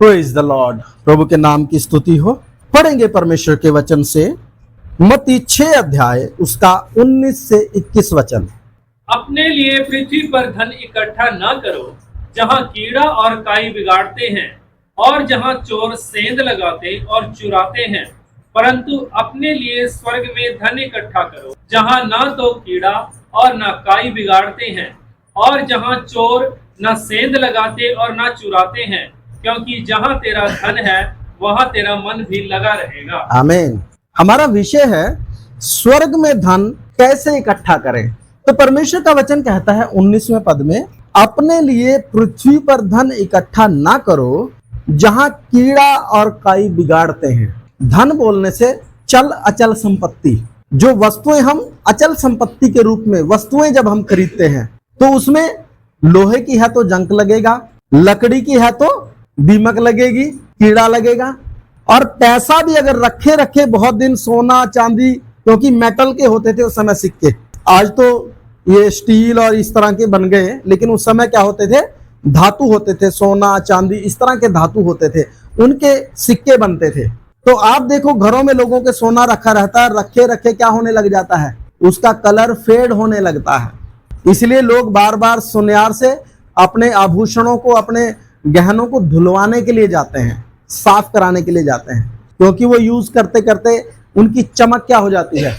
Praise the Lord. प्रभु के नाम की स्तुति हो। पढ़ेंगे परमेश्वर के वचन से मत्ती 6 अध्याय उसका 19 से 21 वचन। अपने लिए पृथ्वी पर धन इकट्ठा न करो, जहाँ कीड़ा और काई बिगाड़ते हैं और जहाँ चोर सेंध लगाते और चुराते हैं, परंतु अपने लिए स्वर्ग में धन इकट्ठा करो, जहाँ न तो कीड़ा और न काई बिगाड़ते हैं और जहाँ चोर न सेंध लगाते और न चुराते हैं, क्योंकि जहाँ तेरा धन है वहाँ तेरा मन भी लगा रहेगा। आमीन। हमारा विषय है स्वर्ग में धन कैसे इकट्ठा करें। तो परमेश्वर का वचन कहता है 19वें पद में, अपने लिए पृथ्वी पर धन इकट्ठा ना करो, जहां कीड़ा और काई बिगाड़ते हैं। धन बोलने से चल अचल संपत्ति, जो वस्तुएं हम अचल संपत्ति के रूप में वस्तुएं जब हम खरीदते हैं तो उसमें लोहे की है तो जंक लगेगा, लकड़ी की है तो दीमक लगेगी, कीड़ा लगेगा। और पैसा भी अगर रखे रखे बहुत दिन, सोना चांदी, क्योंकि मेटल के होते थे उस समय सिक्के, आज तो ये स्टील और इस तरह के बन गए, लेकिन उस समय क्या होते थे, धातु होते थे, सोना चांदी इस तरह के धातु होते थे, उनके सिक्के बनते थे। तो आप देखो घरों में लोगों के सोना रखा रहता है, रखे रखे क्या होने लग जाता है, उसका कलर फेड होने लगता है। इसलिए लोग बार बार सुनियार से अपने आभूषणों को, अपने गहनों को धुलवाने के लिए जाते हैं, साफ कराने के लिए जाते हैं, क्योंकि वो यूज करते करते उनकी चमक क्या हो जाती है,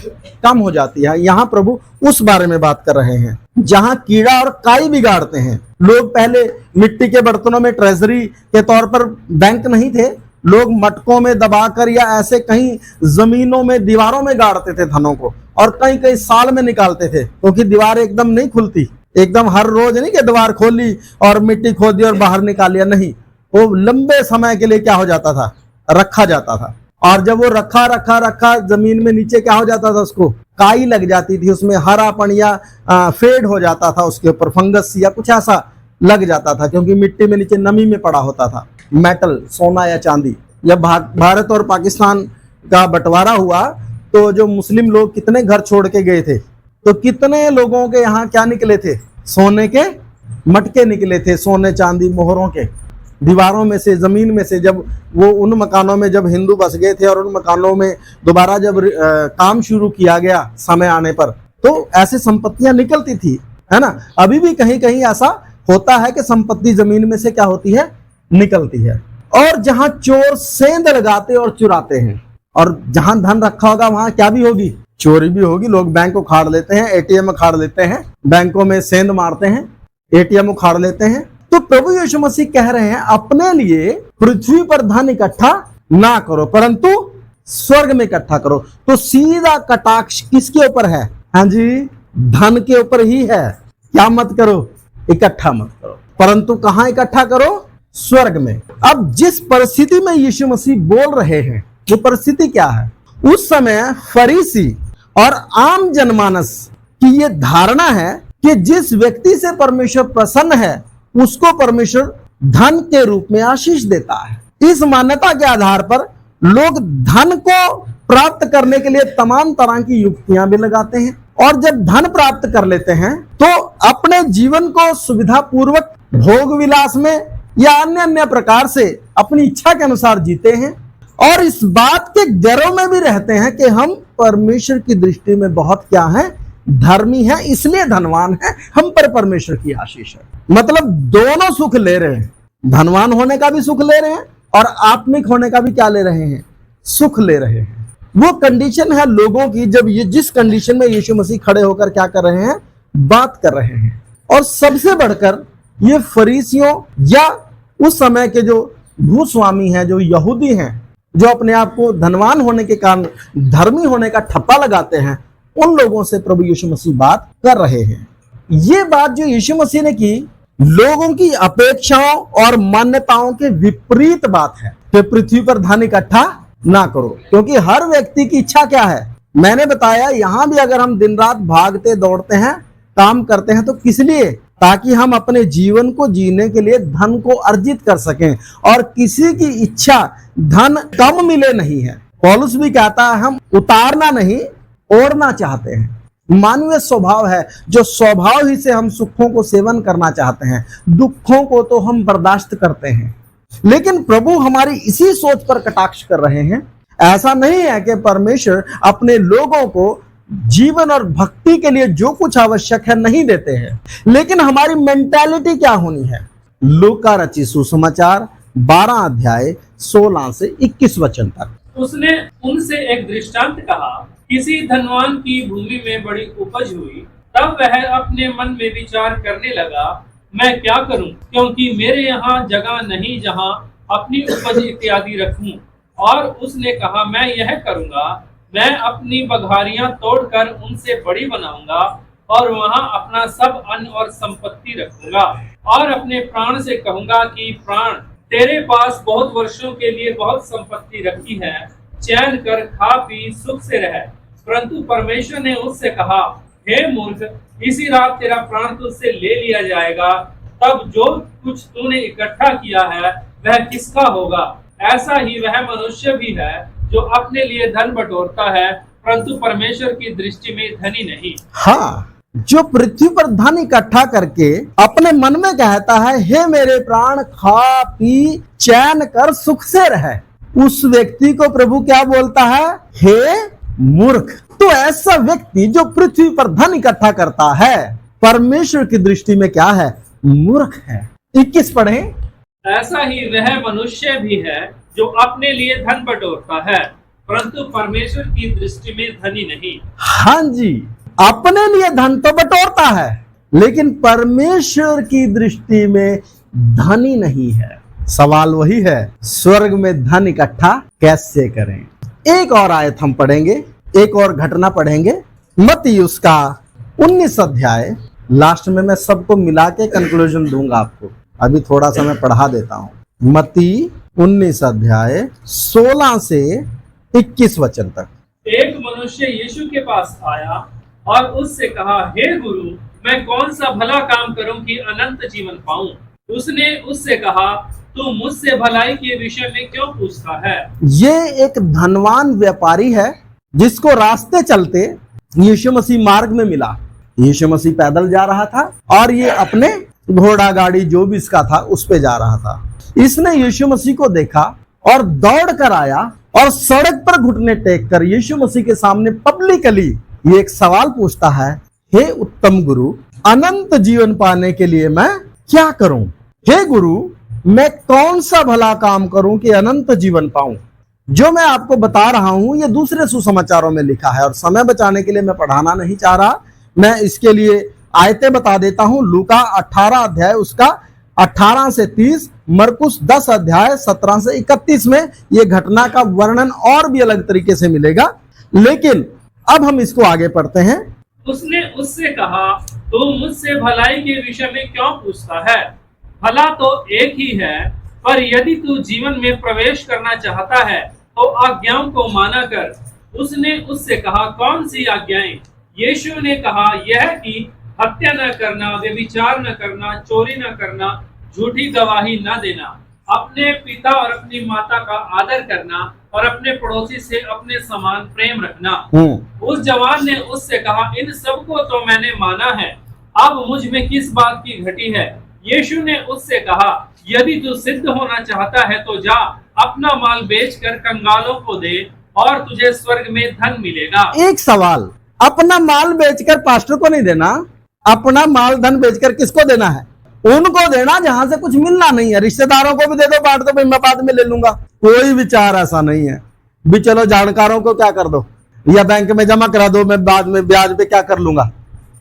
कम हो जाती है। यहाँ प्रभु उस बारे में बात कर रहे हैं जहाँ कीड़ा और काई बिगाड़ते हैं। लोग पहले मिट्टी के बर्तनों में ट्रेजरी के तौर पर, बैंक नहीं थे, लोग मटकों में दबाकर या ऐसे कहीं जमीनों में, दीवारों में गाड़ते थे धनों को, और कई कई साल में निकालते थे, क्योंकि दीवार एकदम नहीं खुलती, एकदम हर रोज नहीं कि दीवार खोली और मिट्टी खोदी और बाहर निकाल लिया, नहीं, वो लंबे समय के लिए क्या हो जाता था, रखा जाता था। और जब वो रखा रखा रखा जमीन में नीचे क्या हो जाता था, उसको काई लग जाती थी, उसमें हरापन या फेड हो जाता था, उसके ऊपर फंगस या कुछ ऐसा लग जाता था, क्योंकि मिट्टी में नीचे नमी में पड़ा होता था। मेटल, सोना या चांदी। जब भारत और पाकिस्तान का बंटवारा हुआ तो जो मुस्लिम लोग कितने घर छोड़ के गए थे, तो कितने लोगों के यहाँ क्या निकले थे, सोने के मटके निकले थे, सोने चांदी मोहरों के, दीवारों में से, जमीन में से। जब वो उन मकानों में जब हिंदू बस गए थे और उन मकानों में दोबारा जब काम शुरू किया गया समय आने पर, तो ऐसे संपत्तियां निकलती थी, है ना। अभी भी कहीं कहीं ऐसा होता है कि संपत्ति जमीन में से क्या होती है, निकलती है। और जहां चोर सेंध लगाते और चुराते हैं, और जहां धन रखा होगा वहां क्या भी होगी, चोरी भी होगी। लोग बैंक उखाड़ लेते हैं, एटीएम उखाड़ लेते हैं, बैंकों में सेंध मारते हैं, एटीएम उखाड़ लेते हैं। तो प्रभु यीशु मसीह कह रहे हैं अपने लिए पृथ्वी पर धन इकट्ठा ना करो, परंतु स्वर्ग में इकट्ठा करो। तो सीधा कटाक्ष किसके ऊपर है? हाँ जी, धन के ऊपर ही है। क्या मत करो, इकट्ठा मत करो, परंतु कहां इकट्ठा करो? स्वर्ग में। अब जिस परिस्थिति में यीशु मसीह बोल रहे हैं, वो परिस्थिति क्या है? उस समय फरीसी और आम जनमानस की ये धारणा है कि जिस व्यक्ति से परमेश्वर प्रसन्न है उसको परमेश्वर धन के रूप में आशीष देता है। इस मान्यता के आधार पर लोग धन को प्राप्त करने के लिए तमाम तरह की युक्तियां भी लगाते हैं, और जब धन प्राप्त कर लेते हैं तो अपने जीवन को सुविधा पूर्वक भोग विलास में या अन्य अन्य प्रकार से अपनी इच्छा के अनुसार जीते हैं, और इस बात के गर्व में भी रहते हैं कि हम परमेश्वर की दृष्टि में बहुत क्या है, धर्मी है, इसलिए धनवान है, हम पर परमेश्वर की आशीष है। मतलब दोनों सुख ले रहे हैं, धनवान होने का भी सुख ले रहे हैं और आत्मिक होने का भी क्या ले रहे हैं, सुख ले रहे हैं। वो कंडीशन है लोगों की जब ये जिस कंडीशन में यीशु मसीह खड़े होकर क्या कर रहे हैं, बात कर रहे हैं। और सबसे बढ़कर ये फरीसियों या उस समय के जो भूस्वामी हैं, जो यहूदी हैं, जो अपने आप को धनवान होने के कारण धर्मी होने का ठप्पा लगाते हैं, उन लोगों से प्रभु यीशु मसीह बात कर रहे हैं। ये बात जो यीशु मसीह ने की, लोगों की अपेक्षाओं और मान्यताओं के विपरीत बात है कि पृथ्वी पर धन इकट्ठा ना करो, क्योंकि हर व्यक्ति की इच्छा क्या है, मैंने बताया, यहां भी अगर हम दिन रात भागते दौड़ते हैं, काम करते हैं, तो किस लिए? ताकि हम अपने जीवन को जीने के लिए धन को अर्जित कर सकें, और किसी की इच्छा धन कम मिले नहीं है। पौलुस भी कहता है हम उतारना नहीं, ओढ़ना चाहते हैं। मानवीय स्वभाव है, जो स्वभाव ही से हम सुखों को सेवन करना चाहते हैं, दुखों को तो हम बर्दाश्त करते हैं, लेकिन प्रभु हमारी इसी सोच पर कटाक्ष कर रहे हैं। ऐसा नहीं है कि परमेश्वर अपने लोगों को जीवन और भक्ति के लिए जो कुछ आवश्यक है नहीं देते हैं, लेकिन हमारी मेंटालिटी क्या होनी है। लूका रचित सुसमाचार 12 अध्याय 16 से 21 वचन तक। उसने उनसे एक दृष्टांत कहा, किसी धनवान की भूमि में बड़ी उपज हुई। तब वह अपने मन में विचार करने लगा, मैं क्या करूं, क्योंकि मेरे यहाँ जगह नहीं जहाँ अपनी उपज इत्यादि रखूं। और उसने कहा, मैं यह करूंगा, मैं अपनी बघारियां तोड़कर उनसे बड़ी बनाऊंगा और वहां अपना सब अन्न और संपत्ति रखूंगा और अपने प्राण से कहूंगा कि प्राण, तेरे पास बहुत वर्षों के लिए बहुत संपत्ति रखी है, चैन कर खा पी सुख से रह। परंतु परमेश्वर ने उससे कहा, हे मूर्ख, इसी रात तेरा प्राण तुझसे ले लिया जाएगा। तब जो कुछ तूने इकट्ठा किया है वह किसका होगा? ऐसा ही वह मनुष्य भी है जो अपने लिए धन बटोरता है, परंतु परमेश्वर की दृष्टि में धनी नहीं। हाँ, जो पृथ्वी पर धन इकट्ठा करके अपने मन में कहता है, हे मेरे प्राण, खा पी चैन कर सुख से रह, उस व्यक्ति को प्रभु क्या बोलता है? हे मूर्ख। तो ऐसा व्यक्ति जो पृथ्वी पर धन इकट्ठा करता है, परमेश्वर की दृष्टि में क्या है? मूर्ख है। 21 पढ़े। ऐसा ही वह मनुष्य भी है जो अपने लिए धन बटोरता है, परंतु परमेश्वर की दृष्टि में धनी नहीं। हाँ जी, अपने लिए धन तो बटोरता है, लेकिन परमेश्वर की दृष्टि में धनी नहीं है। सवाल वही है, स्वर्ग में धन इकट्ठा कैसे करें? एक और आयत हम पढ़ेंगे, एक और घटना पढ़ेंगे। मत्ती उसका 19 अध्याय, लास्ट में मैं सबको मिला के कंक्लूजन दूंगा आपको, अभी थोड़ा सा मैं पढ़ा देता हूं। मत्ती 19 अध्याय 16 से 21 वचन तक। एक मनुष्य यीशु के पास आया और उससे कहा, हे गुरु, मैं कौन सा भला काम करूं कि अनंत जीवन पाऊं? उसने उससे कहा, तू मुझसे भलाई के विषय में क्यों पूछता है? ये एक धनवान व्यापारी है जिसको रास्ते चलते यीशु मसीह मार्ग में मिला। यीशु मसीह पैदल जा रहा था और ये अपने घोड़ा गाड़ी जो भी इसका था उस पे जा रहा था। इसने यीशु मसीह को देखा और दौड़ कर आया और सड़क पर घुटने टेक कर यीशु मसीह के सामने पब्लिकली ये एक सवाल पूछता है, हे उत्तम गुरु, अनंत जीवन पाने के लिए मैं क्या करूं? हे गुरु, मैं कौन सा भला काम करूं कि अनंत जीवन पाऊं? जो मैं आपको बता रहा हूं ये दूसरे सुसमाचारों में लिखा है और समय बचाने के लिए मैं पढ़ाना नहीं चाह रहा। मैं इसके लिए आयतें बता देता हूं। लूका 18 अध्याय उसका 18 से 30, मरकुस 10 अध्याय 17 से 31 में ये घटना का वर्णन और भी अलग तरीके से मिलेगा। लेकिन अब हम इसको आगे पढ़ते हैं। उसने उससे कहा, तू मुझसे भलाई के विषय में क्यों पूछता है? भला तो एक ही है, पर यदि तू जीवन में प्रवेश करना चाहता है तो आज्ञाओं को माना कर। उसने उससे कहा, कौन सी आज्ञाएं? यीशु ने कहा, यह कि हत्या न करना, व्यभिचार न करना, चोरी न करना, झूठी गवाही न देना, अपने पिता और अपनी माता का आदर करना और अपने पड़ोसी से अपने समान प्रेम रखना। उस जवान ने उससे कहा, इन सब को तो मैंने माना है, अब मुझ में किस बात की घटी है? यीशु ने उससे कहा, यदि तू सिद्ध होना चाहता है तो जा, अपना माल बेचकर कंगालों को दे और तुझे स्वर्ग में धन मिलेगा। एक सवाल, अपना माल बेचकर पास्टर को नहीं देना, अपना माल धन बेचकर किसको देना है? उनको देना जहां से कुछ मिलना नहीं है। रिश्तेदारों को भी दे दो, बांट दो, भाई मैं बाद में ले लूंगा। कोई विचार ऐसा नहीं है भी चलो जानकारों को क्या कर दो या बैंक में जमा करा दो, मैं बाद में ब्याज पे क्या कर लूंगा,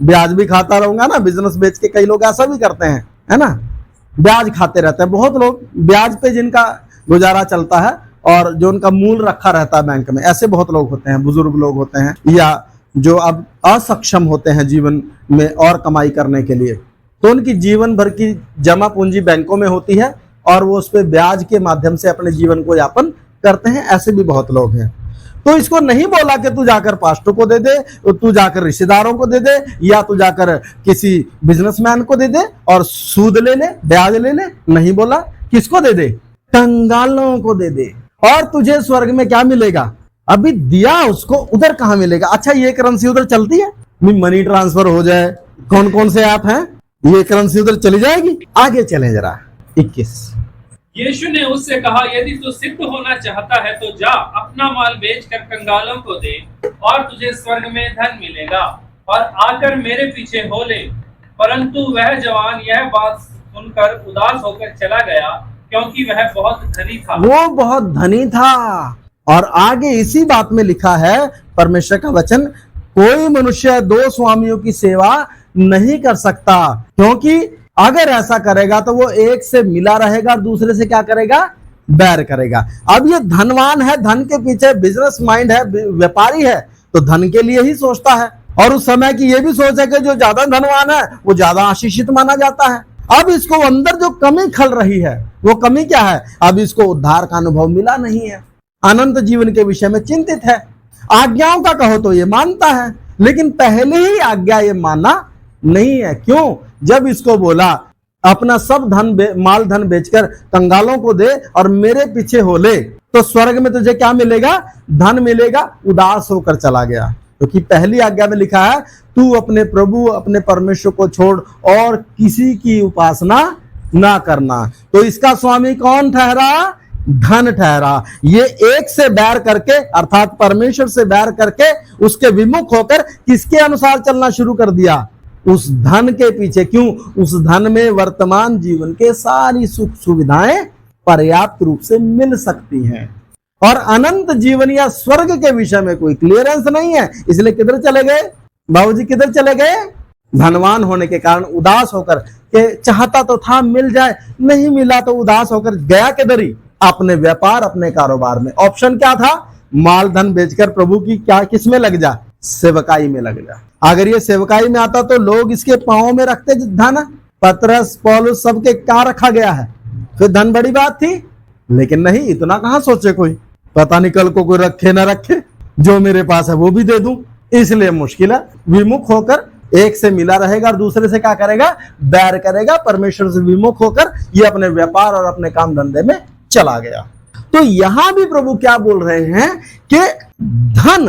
ब्याज भी खाता रहूंगा ना। बिजनेस बेच के कई लोग ऐसा भी करते हैं, है ना, ब्याज खाते रहते हैं। बहुत लोग ब्याज पे जिनका गुजारा चलता है और जो उनका मूल रखा रहता है बैंक में, ऐसे बहुत लोग होते हैं। बुजुर्ग लोग होते हैं या जो अब असक्षम होते हैं जीवन में और कमाई करने के लिए, तो उनकी जीवन भर की जमा पूंजी बैंकों में होती है और वो उस पे ब्याज के माध्यम से अपने जीवन को यापन करते हैं। ऐसे भी बहुत लोग हैं। तो इसको नहीं बोला कि तू जाकर पास्टर को दे दे, तू जाकर रिश्तेदारों को दे दे या तू जाकर किसी बिजनेसमैन को दे दे और सूद ले ले, ब्याज ले ले। नहीं बोला, किसको दे दे? कंगालों को दे दे और तुझे स्वर्ग में क्या मिलेगा? अभी दिया उसको, उधर कहां मिलेगा? अच्छा, ये करेंसी उधर चलती है, मनी ट्रांसफर हो जाए, कौन कौन से ऐप हैं, ये करेंसी उधर चली जाएगी। आगे चलें जरा 21। यीशु ने उससे कहा, यदि तू सिद्ध होना चाहता है तो जा, अपना माल बेचकर कंगालों को दे और तुझे स्वर्ग में धन मिलेगा, और आकर मेरे पीछे हो ले। परंतु वह जवान यह बात सुनकर उदास होकर चला गया, क्योंकि वह बहुत धनी था। वो बहुत धनी था। और आगे इसी बात में लिखा है परमेश्वर का वचन, कोई मनुष्य दो स्वामियों की सेवा नहीं कर सकता, क्योंकि अगर ऐसा करेगा तो वो एक से मिला रहेगा, दूसरे से क्या करेगा, बैर करेगा। अब ये धनवान है, धन के पीछे बिजनेस माइंड है, व्यापारी है, तो धन के लिए ही सोचता है। और उस समय की ये भी सोच है कि जो ज्यादा धनवान है वो ज्यादा आशीषित माना जाता है। अब इसको अंदर जो कमी खल रही है, वो कमी क्या है? अब इसको उद्धार का अनुभव मिला नहीं है, अनंत जीवन के विषय में चिंतित है। आज्ञाओं का कहो तो ये मानता है, लेकिन पहले ही आज्ञा ये माना नहीं है। क्यों? जब इसको बोला अपना सब माल धन बेचकर कंगालों को दे और मेरे पीछे हो ले, तो स्वर्ग में तुझे क्या मिलेगा? धन मिलेगा। उदास होकर चला गया, क्योंकि पहली आज्ञा में लिखा है, तू अपने प्रभु अपने परमेश्वर को छोड़ और किसी की उपासना ना करना। तो इसका स्वामी कौन ठहरा? धन ठहरा। ये एक से बैर करके, अर्थात परमेश्वर से बैर करके, उसके विमुख होकर किसके अनुसार चलना शुरू कर दिया? उस धन के पीछे। क्यों? उस धन में वर्तमान जीवन के सारी सुख सुविधाएं पर्याप्त रूप से मिल सकती हैं, और अनंत जीवन या स्वर्ग के विषय में कोई क्लियरेंस नहीं है। इसलिए किधर चले गए बाबूजी? किधर चले गए? धनवान होने के कारण उदास होकर, के चाहता तो था मिल जाए, नहीं मिला तो उदास होकर गया किधर ही? अपने व्यापार, अपने कारोबार में। ऑप्शन क्या था? माल धन बेचकर प्रभु की क्या किसमें लग जा? सेवकाई में लग जा। अगर ये सेवकाई में आता तो लोग इसके पांव में रखते धन। पतरस पौलुस सबके क्या रखा गया है? फिर धन बड़ी बात थी, लेकिन नहीं, इतना कहां सोचे कोई। पता नहीं कल को कोई रखे ना रखे, जो मेरे पास है वो भी दे दूं। इसलिए मुश्किल है। विमुख होकर एक से मिला रहेगा और दूसरे से क्या करेगा? बैर करेगा। परमेश्वर से विमुख होकर ये अपने व्यापार और अपने काम धंधे में चला गया। तो यहां भी प्रभु क्या बोल रहे हैं कि धन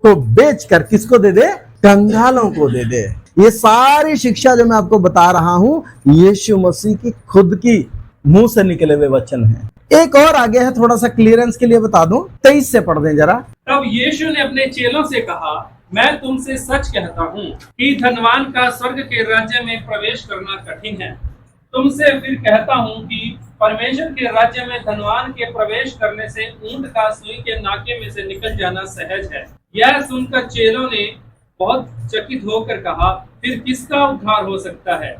को बेचकर किसको दे दे? कंगालों को दे दे। ये सारी शिक्षा जो मैं आपको बता रहा हूं, यीशु मसीह की खुद की मुंह से निकले हुए वचन हैं। एक और आगे है, थोड़ा सा क्लियरेंस के लिए बता दूं, 23 से पढ़ दें जरा। तब यीशु ने अपने चेलों से कहा, मैं तुमसे सच कहता हूँ कि धनवान का स्वर्ग के राज्य में प्रवेश करना कठिन है। तुमसे फिर कहता हूँ कि परमेश्वर के राज्य में धनवान के प्रवेश करने से ऊंट का सुई के नाके में से निकल जाना सहज है। यह सुनकर चेलों ने बहुत चकित होकर कहा, फिर किसका उद्धार हो सकता है?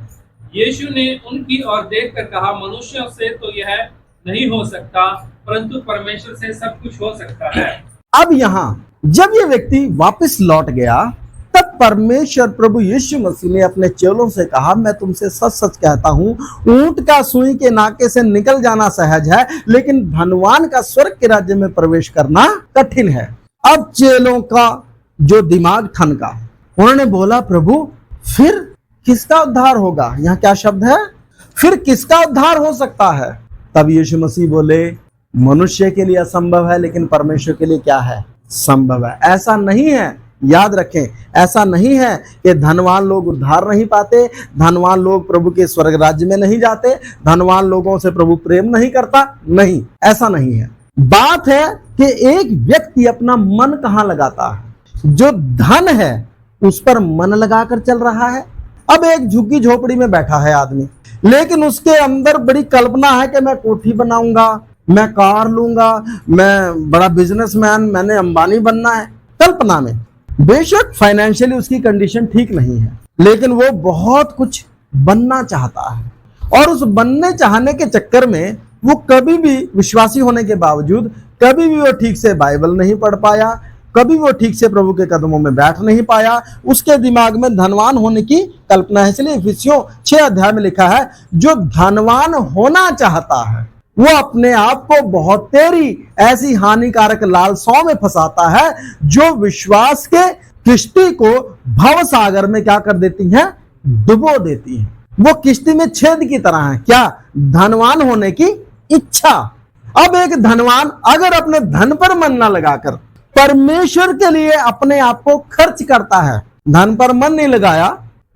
यीशु ने उनकी ओर देखकर कहा, मनुष्यों से तो यह नहीं हो सकता, परंतु परमेश्वर से सब कुछ हो सकता है। अब यहाँ जब ये व्यक्ति वापस लौट गया, तब परमेश्वर प्रभु यीशु मसीह ने अपने चेलों से कहा, मैं तुमसे सच सच कहता हूं, ऊंट का सुई के नाके से निकल जाना सहज है, लेकिन धनवान का स्वर्ग के राज्य में प्रवेश करना कठिन है। अब चेलों का जो दिमाग ठनका, उन्होंने बोला, प्रभु फिर किसका उद्धार होगा? यहाँ क्या शब्द है? फिर किसका उद्धार हो सकता है? तब यीशु मसीह बोले, मनुष्य के लिए असंभव है, लेकिन परमेश्वर के लिए क्या है? संभव है। ऐसा नहीं है, याद रखें, ऐसा नहीं है कि धनवान लोग उद्धार नहीं पाते, धनवान लोग प्रभु के स्वर्ग राज्य में नहीं जाते, धनवान लोगों से प्रभु प्रेम नहीं करता। नहीं, ऐसा नहीं है। बात है कि एक व्यक्ति अपना मन कहां लगाता है। जो धन है उस पर मन लगाकर चल रहा है। अब एक झुग्गी झोपड़ी में बैठा है आदमी, लेकिन उसके अंदर बड़ी कल्पना है कि मैं कोठी बनाऊंगा, मैं कार लूंगा, मैं बड़ा बिजनेसमैन, मैंने अंबानी बनना है। कल्पना में बेशक फाइनेंशियली उसकी कंडीशन ठीक नहीं है, लेकिन वो बहुत कुछ बनना चाहता है, और उस बनने चाहने के चक्कर में वो कभी भी विश्वासी होने के बावजूद कभी भी वो ठीक से बाइबल नहीं पढ़ पाया, कभी वो ठीक से प्रभु के कदमों में बैठ नहीं पाया। उसके दिमाग में धनवान होने की कल्पना है। इसलिए इफिसियों 6 अध्याय में लिखा है, जो धनवान होना चाहता है वो अपने आप को बहुत तेरी ऐसी हानिकारक लालसाओं में फंसाता है, जो विश्वास के किश्ती को भव सागर में क्या कर देती है? डुबो देती है। वो किश्ती में छेद की तरह है। क्या? धनवान होने की इच्छा। अब एक धनवान अगर अपने धन पर मन न लगाकर परमेश्वर के लिए अपने आप को खर्च करता है, धन पर मन नहीं लगाया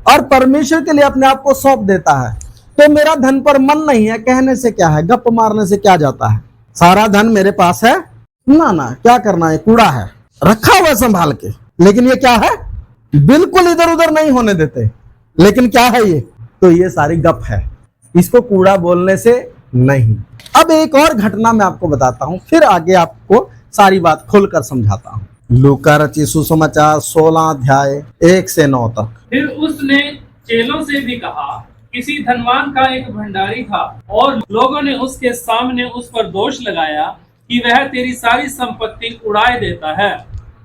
और परमेश्वर के लिए अपने आप को सौंप देता है, तो मेरा धन पर मन नहीं है, कहने से क्या है, गप मारने से क्या जाता है, सारा धन मेरे पास है, ना ना क्या करना है, कूड़ा है, रखा हुआ संभाल के, लेकिन ये क्या है, बिल्कुल इधर उधर नहीं होने देते, लेकिन क्या है ये, तो ये सारी गप है, इसको कूड़ा बोलने से नहीं। अब एक और घटना मैं आपको बताता हूं, फिर आगे आपको सारी बात खोलकर समझाता हूं। लूका रचित सुसमाचार 16 अध्याय 1 से 9 तक। फिर उसने चेलों से भी कहा, किसी धनवान का एक भंडारी था और लोगों ने उसके सामने उस पर दोष लगाया कि वह तेरी सारी संपत्ति उड़ाए देता है।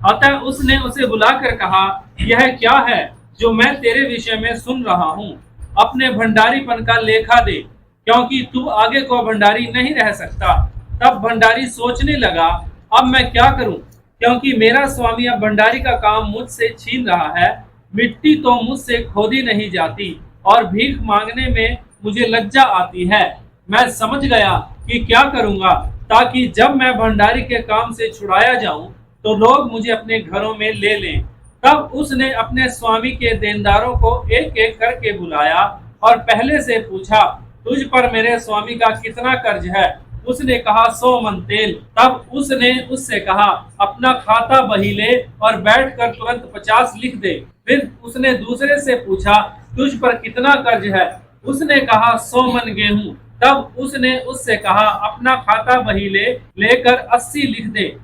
अतः उसने उसे बुलाकर कहा, यह क्या है जो मैं तेरे विषय में सुन रहा हूँ, अपने भंडारीपन का लेखा दे, क्योंकि तू आगे को भंडारी नहीं रह सकता। तब भंडारी सोचने लगा, अब मैं क्या करूं, क्योंकि मेरा स्वामी अब भंडारी का काम मुझसे छीन रहा है। मिट्टी तो मुझसे खोदी नहीं जाती और भीख मांगने में मुझे लज्जा आती है। मैं समझ गया कि क्या करूंगा, ताकि जब मैं भंडारी के काम से छुड़ाया जाऊं तो लोग मुझे अपने घरों में ले लें। तब उसने अपने स्वामी के देनदारों को एक एक करके बुलाया और पहले से पूछा, तुझ पर मेरे स्वामी का कितना कर्ज है? उसने कहा, 100 मन तेल। तब उसने उससे कहा, अपना खाता बही ले और बैठकर तुरंत 50 लिख दे। फिर उसने दूसरे से पूछा, तुझ पर कितना कर्ज है? उसने कहा, 100 मन गेहूं। तब उसने उससे कहा, अपना खाता बही ले, लेकर 80 लिख दे।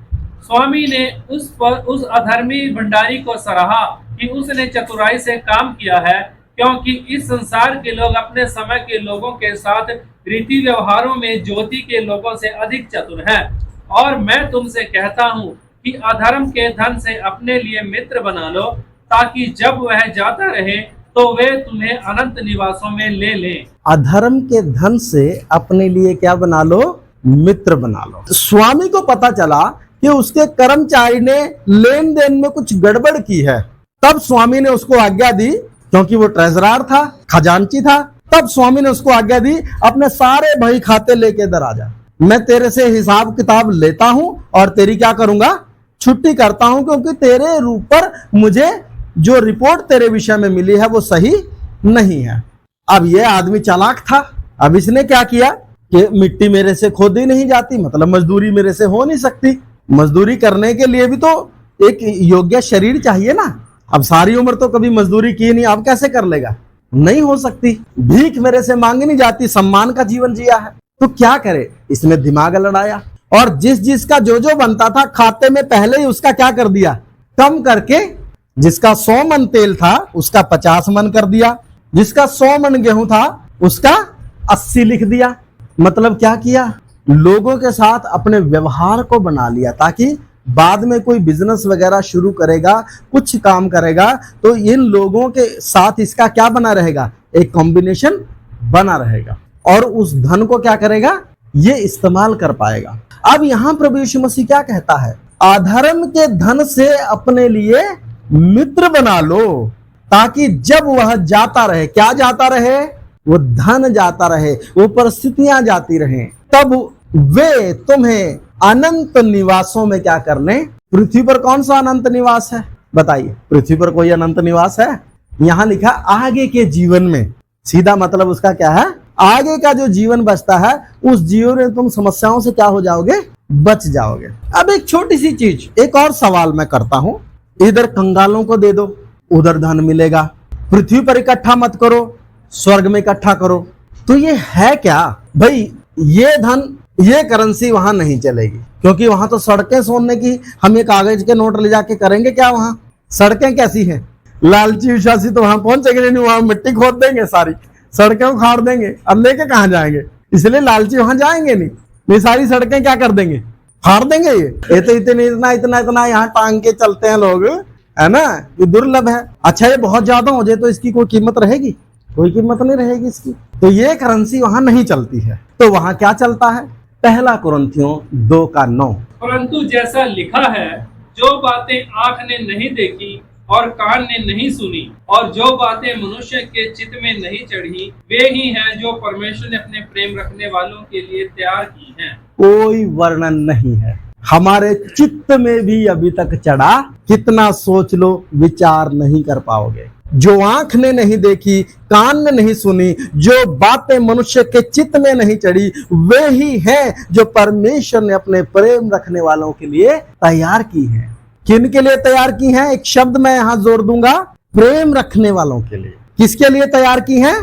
स्वामी ने उस अधर्मी भंडारी को सराहा कि उसने चतुराई से काम किया है, क्योंकि इस संसार के लोग अपने समय के लोगों के साथ रीति व्यवहारों में ज्योति के लोगों से अधिक चतुर हैं। और मैं तुमसे कहता हूँ कि अधर्म के धन से अपने लिए मित्र बना लो, ताकि जब वह जाता रहे तो वे तुम्हें अनंत निवासों में ले लें। अधर्म के धन से अपने लिए क्या बना लो, मित्र बना लो। स्वामी को पता चला कि उसके कर्मचारी ने लेन देन में कुछ गड़बड़ की है। तब स्वामी ने उसको आज्ञा दी, क्योंकि वो ट्रेजरार था, खजांची था। तब स्वामी ने उसको आज्ञा दी, अपने सारे बही खाते लेके इधर आ जा, मैं तेरे से हिसाब किताब लेता हूं और तेरी क्या करूंगा, छुट्टी करता हूं, क्योंकि तेरे ऊपर मुझे जो रिपोर्ट तेरे विषय में मिली है वो सही नहीं है। अब ये आदमी चालाक था। अब इसने क्या किया कि मिट्टी मेरे से खोदी नहीं जाती, मतलब मजदूरी मेरे से हो नहीं सकती। मजदूरी करने के लिए भी तो एक योग्य शरीर चाहिए ना। अब सारी उम्र तो कभी मजदूरी की नहीं, अब कैसे कर लेगा, नहीं हो सकती। भीख मेरे से मांगी नहीं जाती, सम्मान का जीवन जिया है, तो क्या करे। इसने दिमाग लड़ाया और जिसका जो बनता था खाते में पहले ही उसका क्या कर दिया, कम करके जिसका 100 मन तेल था उसका 50 मन कर दिया, जिसका 100 मन गेहूं था उसका 80 लिख दिया। मतलब क्या किया, लोगों के साथ अपने व्यवहार को बना लिया, ताकि बाद में कोई बिजनेस वगैरह शुरू करेगा, कुछ काम करेगा, तो इन लोगों के साथ इसका क्या बना रहेगा, एक कॉम्बिनेशन बना रहेगा और उस धन को क्या करेगा, ये इस्तेमाल कर पाएगा। अब यहां प्रभु यीशु मसीह क्या कहता है, अधर्म के धन से अपने लिए मित्र बना लो, ताकि जब वह जाता रहे, क्या जाता रहे, वो धन जाता रहे, वो परिस्थितियां जाती रहें, तब वे तुम्हें अनंत निवासों में क्या करने। पृथ्वी पर कौन सा अनंत निवास है, बताइए, पृथ्वी पर कोई अनंत निवास है? यहां लिखा आगे के जीवन में, सीधा मतलब उसका क्या है, आगे का जो जीवन बचता है उस जीवन में तुम समस्याओं से क्या हो जाओगे, बच जाओगे। अब एक छोटी सी चीज, एक और सवाल मैं करता हूं, इधर कंगालों को दे दो, उधर धन मिलेगा, पृथ्वी पर इकट्ठा मत करो, स्वर्ग में इकट्ठा करो, तो ये है क्या भाई, ये धन, ये करेंसी वहां नहीं चलेगी, क्योंकि वहां तो सड़कें सोने की, हम ये कागज के नोट ले जाके करेंगे क्या, वहां सड़कें कैसी हैं, लालची विश्वासी तो वहां पहुंचेंगे नहीं, वहां मिट्टी खोद देंगे, सारी सड़कें उखाड़ देंगे, अब लेके कहां जाएंगे, इसलिए लालची वहां जाएंगे नहीं, ये सारी सड़कें क्या कर देंगे, फाड़ देंगे। ये तो इतना यहाँ टांग के चलते हैं लोग, है ना, ये दुर्लभ है। अच्छा ये बहुत ज्यादा हो जाए तो इसकी कोई कीमत रहेगी, कोई कीमत नहीं रहेगी इसकी, तो ये करेंसी वहां नहीं चलती है। तो वहां क्या चलता है, पहला कुरिन्थियों 2:9, परंतु जैसा लिखा है, जो बातें आंख ने नहीं देखी और कान ने नहीं सुनी और जो बातें मनुष्य के चित्त में नहीं चढ़ी, वे ही हैं जो परमेश्वर ने अपने प्रेम रखने वालों के लिए तैयार की हैं। कोई वर्णन नहीं है, हमारे चित्त में भी अभी तक चढ़ा, कितना सोच लो विचार नहीं कर पाओगे। जो आंख ने नहीं देखी, कान ने नहीं सुनी, जो बातें मनुष्य के चित्त में नहीं चढ़ी, वे ही हैं जो परमेश्वर ने अपने प्रेम रखने वालों के लिए तैयार की हैं। किन के लिए तैयार की हैं? एक शब्द मैं यहां जोर दूंगा, प्रेम रखने वालों के लिए। किसके लिए तैयार की हैं?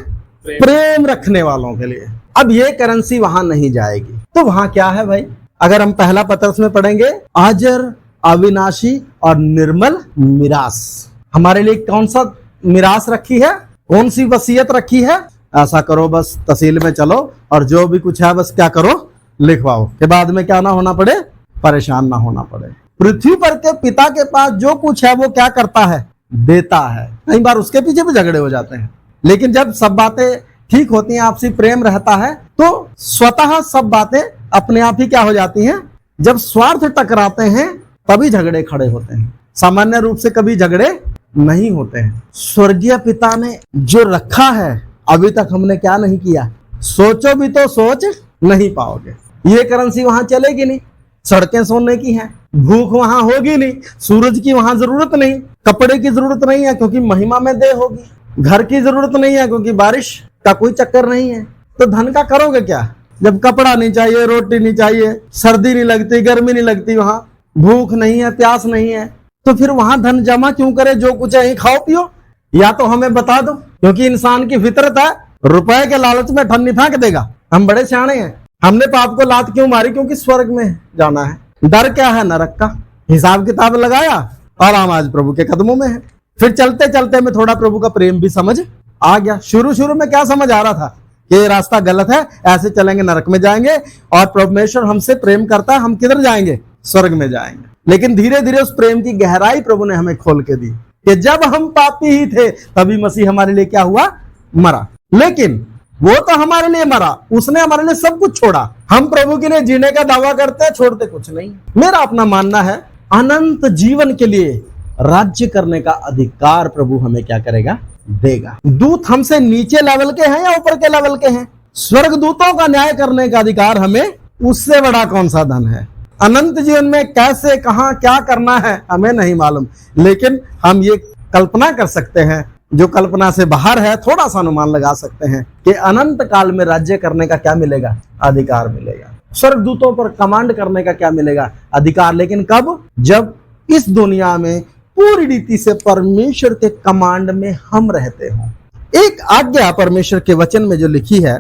प्रेम रखने वालों के लिए। अब ये करेंसी वहां नहीं जाएगी, तो वहां क्या है भाई? अगर हम पहला पत्रस में पढ़ेंगे, अजर, अविनाशी और निर्मल मिरास। हमारे लिए कौन सा मिरास रखी है? कौन सी वसीयत रखी है? ऐसा करो, बस तहसील में चलो और जो भी कुछ है बस क्या करो, लिखवाओ, के बाद में क्या ना होना पड़े, परेशान ना होना पड़े। पृथ्वी पर के पिता के पास जो कुछ है वो क्या करता है? देता है। कई बार उसके पीछे भी झगड़े हो जाते हैं, लेकिन जब सब बातें ठीक होती हैं, आपसी प्रेम रहता है, तो स्वतः सब बातें अपने आप ही क्या हो जाती हैं। जब स्वार्थ टकराते हैं तभी झगड़े खड़े होते हैं, सामान्य रूप से कभी झगड़े नहीं होते हैं। स्वर्गीय पिता ने जो रखा है अभी तक हमने क्या नहीं किया, सोचो भी तो सोच नहीं पाओगे। ये करेंसी वहां चलेगी नहीं, सड़कें सोने की हैं, भूख वहां होगी नहीं, सूरज की वहां जरूरत नहीं, कपड़े की जरूरत नहीं है क्योंकि महिमा में देह होगी, घर की जरूरत नहीं है क्योंकि बारिश का कोई चक्कर नहीं है। तो धन का करोगे क्या जब कपड़ा नहीं चाहिए, रोटी नहीं चाहिए, सर्दी नहीं लगती, गर्मी नहीं लगती, वहां भूख नहीं है, प्यास नहीं है, तो फिर वहां धन जमा क्यों करे? जो कुछ है खाओ पियो, या तो हमें बता दो, क्योंकि इंसान की फितरत है रुपए के लालच में ठन्नी फेंक देगा। हम बड़े सियाणे हैं, हमने पाप को लात क्यों मारी? क्योंकि स्वर्ग में जाना है। डर क्या है? नरक का। हिसाब किताब लगाया और हम आज प्रभु के कदमों में है। फिर चलते चलते में थोड़ा प्रभु का प्रेम भी समझ आ गया। शुरू में क्या समझ आ रहा था? ये रास्ता गलत है, ऐसे चलेंगे नरक में जाएंगे, और परमेश्वर हमसे प्रेम करता है, हम किधर जाएंगे? स्वर्ग में जाएंगे। लेकिन धीरे धीरे उस प्रेम की गहराई प्रभु ने हमें खोल के दी कि जब हम पापी ही थे तभी मसीह हमारे लिए क्या हुआ? मरा। लेकिन वो तो हमारे लिए मरा, उसने हमारे लिए सब कुछ छोड़ा। हम प्रभु के लिए जीने का दावा करते हैं, छोड़ते कुछ नहीं। मेरा अपना मानना है, अनंत जीवन के लिए राज्य करने का अधिकार प्रभु हमें क्या करेगा? देगा। दूत हमसे नीचे लेवल के हैं या ऊपर के लेवल के हैं? स्वर्ग दूतों का न्याय करने का अधिकार हमें, उससे बड़ा कौन सा धन है? अनंत जीवन में कैसे, कहां, क्या करना है हमें नहीं मालूम, लेकिन हम ये कल्पना कर सकते हैं, जो कल्पना से बाहर है, थोड़ा सा अनुमान लगा सकते हैं कि अनंत काल में राज्य करने का क्या मिलेगा? अधिकार मिलेगा। स्वर्ग दूतों पर कमांड करने का क्या मिलेगा? अधिकार। लेकिन कब? जब इस दुनिया में पूरी रीति से परमेश्वर के कमांड में हम रहते हो। एक आज्ञा परमेश्वर के वचन में जो लिखी है,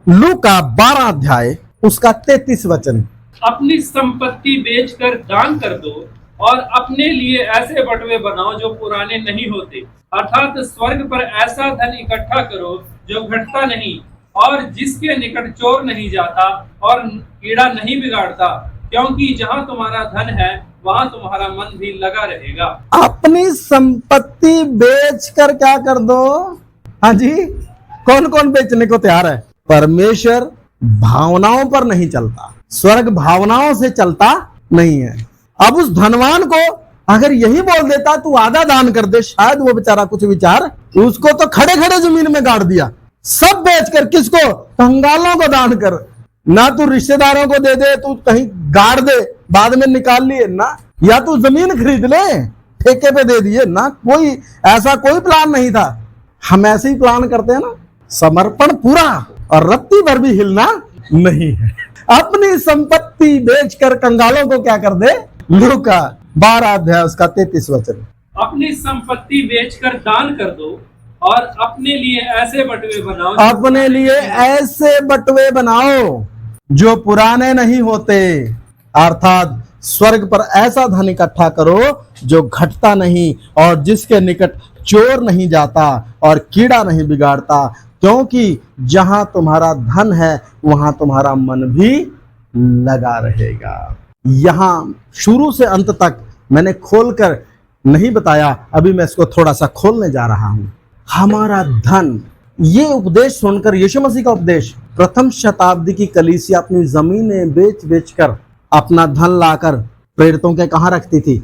लूका 12 अध्याय उसका 33 वचन, अपनी संपत्ति बेचकर दान कर दो और अपने लिए ऐसे बटवे बनाओ जो पुराने नहीं होते, अर्थात स्वर्ग पर ऐसा धन इकट्ठा करो जो घटता नहीं और जिसके निकट चोर नहीं जाता और कीड़ा नहीं बिगाड़ता, क्योंकि जहां तुम्हारा धन है वहां तुम्हारा मन भी लगा रहेगा। अपनी संपत्ति बेचकर क्या कर दो? हाँ जी, कौन कौन बेचने को तैयार है? परमेश्वर भावनाओं पर नहीं चलता, स्वर्ग भावनाओं से चलता नहीं है। अब उस धनवान को अगर यही बोल देता तू आधा दान कर दे, शायद वो बेचारा कुछ विचार, उसको तो खड़े खड़े जमीन में गाड़ दिया। सब बेचकर किसको? कंगालों को दान कर, ना तू रिश्तेदारों को दे दे, तू कहीं गाड़ दे, बाद में निकाल लिए ना, या तू जमीन खरीद ले, ठेके पे दे दिए ना। कोई ऐसा कोई प्लान नहीं था। हम ऐसे ही प्लान करते हैं ना, समर्पण पूरा और रत्ती भर भी हिलना नहीं है। अपनी संपत्ति बेचकर कंगालों को क्या कर दे? लूका 12 अध्याय उसका 33 वचन, अपनी संपत्ति बेचकर दान कर दो और अपने लिए ऐसे बटवे बनाओ, अपने लिए ऐसे बटवे बनाओ जो पुराने नहीं होते, अर्थात स्वर्ग पर ऐसा धन इकट्ठा करो जो घटता नहीं और जिसके निकट चोर नहीं जाता और कीड़ा नहीं बिगाड़ता, क्योंकि जहां तुम्हारा धन है वहां तुम्हारा मन भी लगा रहेगा। यहां शुरू से अंत तक मैंने खोलकर नहीं बताया, अभी मैं इसको थोड़ा सा खोलने जा रहा हूं। हमारा धन, ये उपदेश सुनकर, यीशु मसीह का उपदेश, प्रथम शताब्दी की कलीसिया अपनी जमीनें बेच बेच कर अपना धन लाकर प्रेरितों के कहां रखती थी?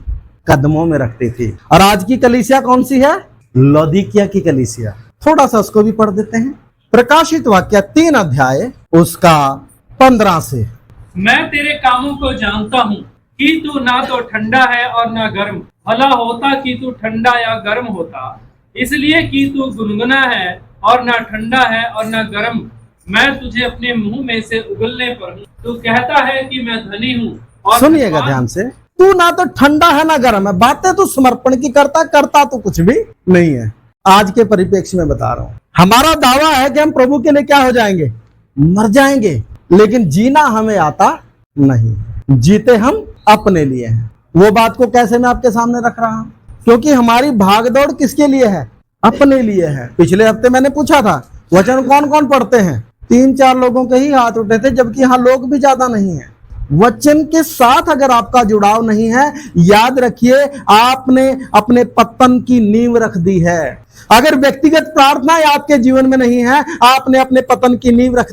कदमों में रखती थी। और आज की कलीसिया कौन सी है? लौदीकिया की कलीसिया। थोड़ा सा उसको भी पढ़ देते हैं। प्रकाशित वाक्य 3 अध्याय उसका 15 से, मैं तेरे कामों को जानता हूँ कि तू ना तो ठंडा है और ना गर्म। भला होता कि तू ठंडा या गर्म होता। इसलिए कि तू गुनगुना है और ना ठंडा है और ना गर्म। मैं तुझे अपने मुंह में से उगलने पर हूँ। तू कहता है कि मैं धनी हूँ और सुनिएगा धनवान ध्यान से, तू ना तो ठंडा है ना गर्म है, बातें तू समर्पण की करता तो कुछ भी नहीं है। आज के परिप्रेक्ष्य में बता रहा हूं, हमारा दावा है कि हम प्रभु के लिए क्या हो जाएंगे, मर जाएंगे, लेकिन जीना हमें आता नहीं, जीते हम अपने लिए हैं। वो बात को कैसे मैं आपके सामने रख रहा हूं, क्योंकि हमारी भागदौड़ किसके लिए है, अपने लिए है। पिछले हफ्ते मैंने पूछा था वचन कौन कौन पढ़ते हैं, 3-4 लोगों के ही हाथ उठे थे, जबकि यहाँ लोग भी ज्यादा नहीं है। वचन के साथ अगर आपका जुड़ाव नहीं है, याद रखिए आपने अपने पतन की नींव रख दी है। अगर व्यक्तिगत प्रार्थना आपके जीवन में नहीं है, आपने अपने पतन की नींव रख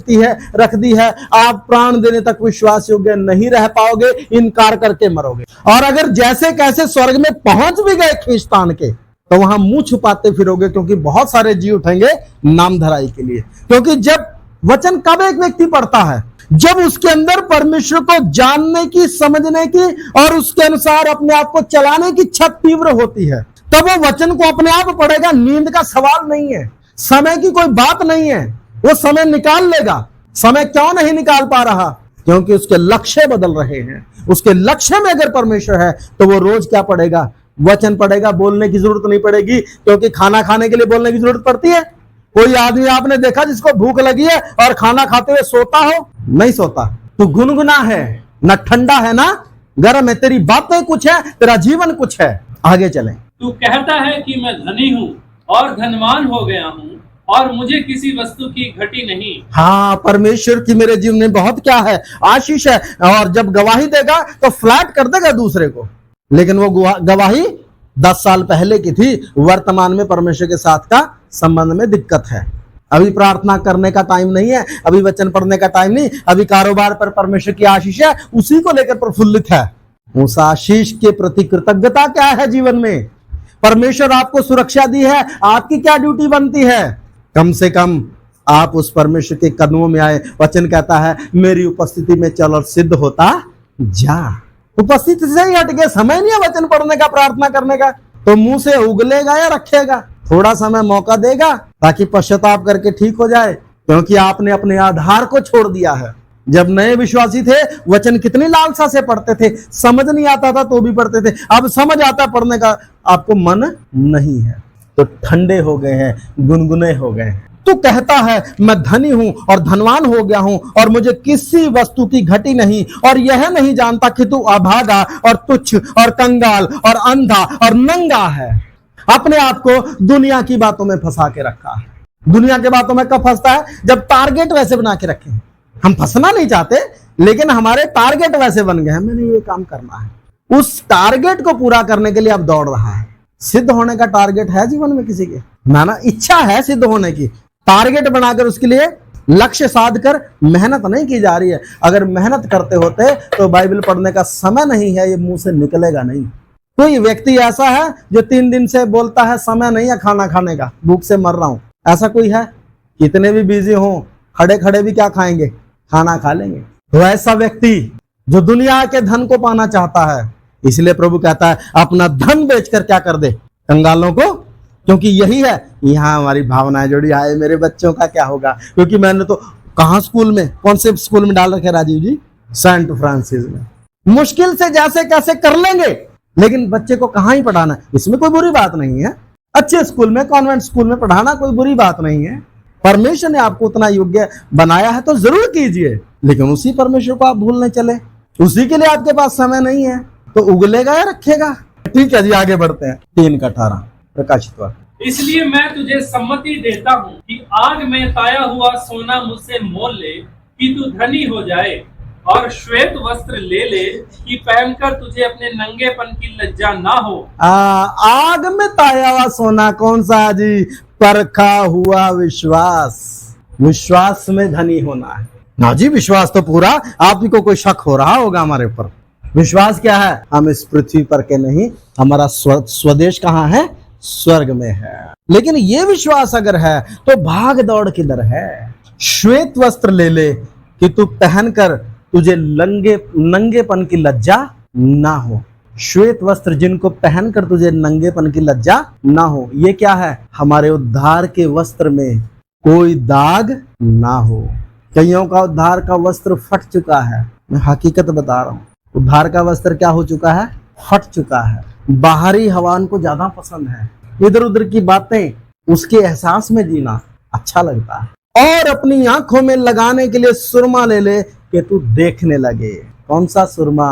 दी है। आप प्राण देने तक विश्वास योग्य नहीं रह पाओगे, इनकार करके मरोगे। और अगर जैसे कैसे स्वर्ग में पहुंच भी गए खींचतान के, तो वहां मुंह छुपाते फिरोगे, क्योंकि बहुत सारे जी उठेंगे नाम धराई के लिए। क्योंकि जब वचन कब एक व्यक्ति पढ़ता है, जब उसके अंदर परमेश्वर को जानने की, समझने की और उसके अनुसार अपने आप को चलाने की इच्छा तीव्र होती है, तब वो वचन को अपने आप पढ़ेगा। नींद का सवाल नहीं है, समय की कोई बात नहीं है, वो समय निकाल लेगा। समय क्यों नहीं निकाल पा रहा, क्योंकि उसके लक्ष्य बदल रहे हैं। उसके लक्ष्य में अगर परमेश्वर है तो वो रोज क्या पढ़ेगा, वचन पढ़ेगा। बोलने की जरूरत नहीं पड़ेगी, क्योंकि खाना खाने के लिए बोलने की जरूरत पड़ती है। कोई आदमी आपने देखा जिसको भूख लगी है और खाना खाते हुए सोता हो? नहीं सोता। तू गुनगुना है, ना ठंडा है ना गर्म है, तेरी बातें कुछ है, तेरा जीवन कुछ है। आगे चलें। तू कहता है कि मैं धनी हूँ और धनवान हो गया हूँ और मुझे किसी वस्तु की घटी नहीं। हाँ, परमेश्वर की मेरे जीवन में बहुत क्या है, आशीष है। और जब गवाही देगा तो फ्लैट कर देगा दूसरे को, लेकिन वो गवाही 10 साल पहले की थी। वर्तमान में परमेश्वर के साथ का संबंध में दिक्कत है। अभी प्रार्थना करने का टाइम नहीं है, अभी वचन पढ़ने का टाइम नहीं, अभी कारोबार पर परमेश्वर की आशीष है, उसी को लेकर प्रफुल्लित है। उस आशीष के प्रति कृतज्ञता क्या है जीवन में? परमेश्वर आपको सुरक्षा दी है, आपकी क्या ड्यूटी बनती है? कम से कम आप उस परमेश्वर के कदमों में आए। वचन कहता है मेरी उपस्थिति में चल और सिद्ध होता जा। उपस्थिति से ही हट के समय नहीं है वचन पढ़ने का, प्रार्थना करने का, तो मुंह से उगलेगा या रखेगा? थोड़ा समय मौका देगा ताकि पश्चाताप करके ठीक हो जाए, क्योंकि आपने अपने आधार को छोड़ दिया है। जब नए विश्वासी थे, वचन कितनी लालसा से पढ़ते थे, समझ नहीं आता था तो भी पढ़ते थे। अब समझ आता पढ़ने का, आपको मन नहीं है तो ठंडे हो गए हैं, गुनगुने हो गए हैं। तू कहता है मैं धनी हूं और धनवान हो गया हूं और मुझे किसी वस्तु की घटी नहीं, और यह नहीं जानता कि तू अभागा और तुच्छ और कंगाल और अंधा और नंगा है। अपने आप को दुनिया की बातों में फंसा के रखा है। दुनिया के बातों में कब फंसता है? जब टारगेट वैसे बना के रखे हैं। हम फंसना नहीं चाहते, लेकिन हमारे टारगेट वैसे बन गए हैं, मैंने ये काम करना है। उस टारगेट को पूरा करने के लिए अब दौड़ रहा है। सिद्ध होने का टारगेट है जीवन में किसी के? ना, इच्छा है सिद्ध होने की, टारगेट बनाकर उसके लिए लक्ष्य साध कर मेहनत नहीं की जा रही है। अगर मेहनत करते होते तो बाइबल पढ़ने का समय नहीं है, ये मुंह से निकलेगा नहीं। कोई व्यक्ति ऐसा है जो 3 दिन से बोलता है समय नहीं है खाना खाने का, भूख से मर रहा हूं, ऐसा कोई है? कितने भी बिजी हो, खड़े खड़े भी क्या खाएंगे, खाना खा लेंगे। तो ऐसा व्यक्ति जो दुनिया के धन को पाना चाहता है, इसलिए प्रभु कहता है अपना धन बेचकर क्या कर दे, कंगालों को। क्योंकि यही है, यहाँ हमारी भावनाएं जुड़ी है, मेरे बच्चों का क्या होगा। क्योंकि मैंने तो कहाँ स्कूल में, कौन से स्कूल में डाल रखे राजीव जी? सेंट फ्रांसिस में। मुश्किल से जैसे कैसे कर लेंगे, लेकिन बच्चे को कहाँ ही पढ़ाना, इसमें कोई बुरी बात नहीं है। अच्छे स्कूल में, कॉन्वेंट स्कूल में पढ़ाना कोई बुरी बात नहीं है। परमेश्वर ने आपको उतना योग्य बनाया है तो जरूर कीजिए, लेकिन उसी परमेश्वर को आप भूलने चले, उसी के लिए आपके पास समय नहीं है, तो उगलेगा या रखेगा? ठीक है जी, आगे बढ़ते हैं। 3:18 प्रकाशित वाक्य। इसलिए मैं तुझे सम्मति देता हूँ कि आग में ताया हुआ सोना मुझसे मोल ले कि तू धनी हो जाए, और श्वेत वस्त्र ले ले कि पहनकर तुझे अपने नंगेपन की लज्जा ना हो। आग में ताया हुआ सोना कौन सा जी? परखा हुआ विश्वास। विश्वास में धनी होना है ना जी। विश्वास तो पूरा, आप ही को कोई शक हो रहा होगा हमारे ऊपर। विश्वास क्या है? हम इस पृथ्वी पर के नहीं, हमारा स्वदेश कहाँ है? स्वर्ग में है। लेकिन ये विश्वास अगर है तो भाग दौड़ किधर है? श्वेत वस्त्र ले ले कि तू पहनकर तुझे नंगेपन की लज्जा ना हो। श्वेत वस्त्र जिनको पहनकर तुझे नंगेपन की लज्जा ना हो। ये क्या है? हमारे उद्धार के वस्त्र में कोई दाग ना हो। कईयों का उद्धार का वस्त्र फट चुका है। मैं हकीकत बता रहा हूँ, उद्धार का वस्त्र क्या हो चुका है? फट चुका है। बाहरी हवा उनको ज्यादा पसंद है, इधर उधर की बातें, उसके एहसास में जीना अच्छा लगता है। और अपनी आंखों में लगाने के लिए सुरमा ले ले कि तू देखने लगे। कौन सा सुरमा?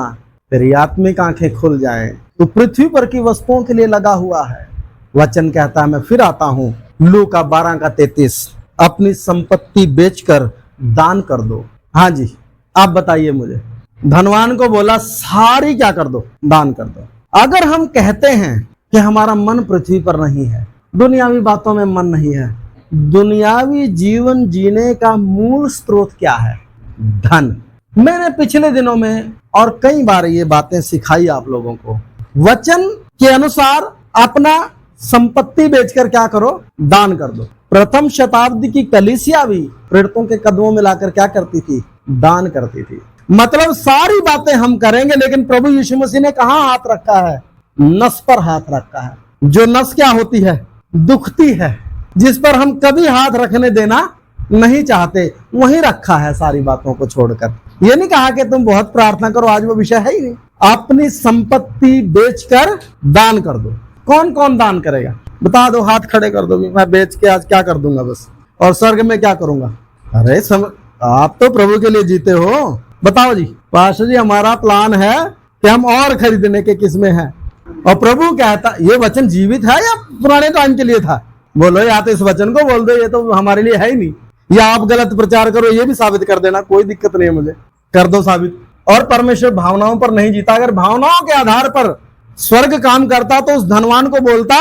तेरी आत्मिक आंखें खुल जाए। तू पृथ्वी पर की वस्तुओं के लिए लगा हुआ है। वचन कहता है, मैं फिर आता हूं, लूका 12:33, अपनी संपत्ति बेचकर दान कर दो। हाँ जी, आप बताइए मुझे। धनवान को बोला सारी क्या कर दो? दान कर दो। अगर हम कहते हैं कि हमारा मन पृथ्वी पर नहीं है, दुनियावी बातों में मन नहीं है, दुनियावी जीवन जीने का मूल स्रोत क्या है? धन। मैंने पिछले दिनों में और कई बार ये बातें सिखाई आप लोगों को। वचन के अनुसार अपना संपत्ति बेचकर क्या करो? दान कर दो। प्रथम शताब्दी की कलीसिया भी प्रेरितों के कदमों में लाकर क्या करती थी? दान करती थी। मतलब सारी बातें हम करेंगे, लेकिन प्रभु यीशु मसीह ने कहां हाथ रखा है? नस पर हाथ रखा है। जो नस क्या होती है? दुखती है, जिस पर हम कभी हाथ रखने देना नहीं चाहते, वहीं रखा है सारी बातों को छोड़कर। ये नहीं कहा कि तुम बहुत प्रार्थना करो, आज वो विषय है ही नहीं। अपनी संपत्ति बेचकर दान कर दो। कौन कौन दान करेगा? बता दो, हाथ खड़े कर दो। मैं बेच के आज क्या कर दूंगा बस, और स्वर्ग में क्या करूंगा? अरे आप तो प्रभु के लिए जीते हो। बताओ जी। पास्टर जी, हमारा प्लान है कि हम और खरीदने के किस्में हैं। और प्रभु कहता, ये वचन जीवित है या पुराने टाइम के लिए था? बोलो, या तो इस वचन को बोल दो, ये तो हमारे लिए है ही नहीं, या आप गलत प्रचार करो, ये भी साबित कर देना, कोई दिक्कत नहीं है, मुझे कर दो साबित। और परमेश्वर भावनाओं पर नहीं जीता। अगर भावनाओं के आधार पर स्वर्ग काम करता तो उस धनवान को बोलता,